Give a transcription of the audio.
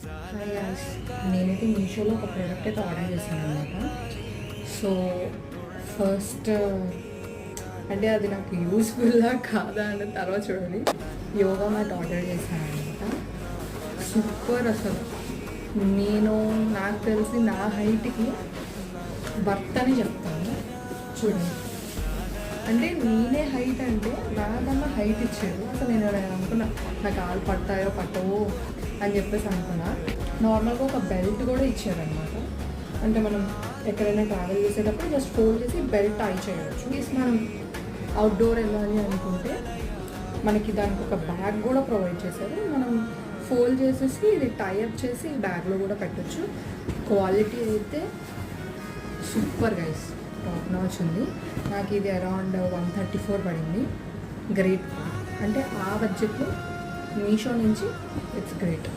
Hi guys, నేనైతే మీషోలో ఒక ప్రోడక్ట్ అయితే ఆర్డర్ చేశాను అనమాట. సో ఫస్ట్ అంటే అది నాకు యూస్ఫుల్లా కాదా అని తర్వాత చూడండి. యోగా మ్యాట్ ఆర్డర్ చేశాను అనమాట. సూపర్ అసలు. నాకు తెలిసి నా హైట్కి బర్త్ అని చెప్తాను. చూడండి, అంటే నేనే హైట్ అంటే నాకన్నా హైట్ ఇచ్చాడు. అసలు నేను అనుకున్నా నా కాలు పడతాయో పట్టవో అని చెప్పేసి అనుకున్నా. నార్మల్గా ఒక బెల్ట్ కూడా ఇచ్చారనమాట. అంటే మనం ఎక్కడైనా ట్రావెల్ చేసేటప్పుడు జస్ట్ ఫోల్డ్ చేసి బెల్ట్ టై చేయవచ్చు. ప్లీజ్ మనం అవుట్డోర్ వెళ్ళాలి అనుకుంటే మనకి దానికి ఒక బ్యాగ్ కూడా ప్రొవైడ్ చేశారు. మనం ఫోల్డ్ చేసేసి ఇది టైఅప్ చేసి బ్యాగ్లో కూడా పెట్టచ్చు. క్వాలిటీ అయితే సూపర్ గైస్, టాప్ నాచ్ ఉంది. నాకు ఇది అరౌండ్ 134 పడింది. గ్రేట్. అంటే ఆ బడ్జెట్లో మీషో నుంచి ఇట్స్ గ్రేట్.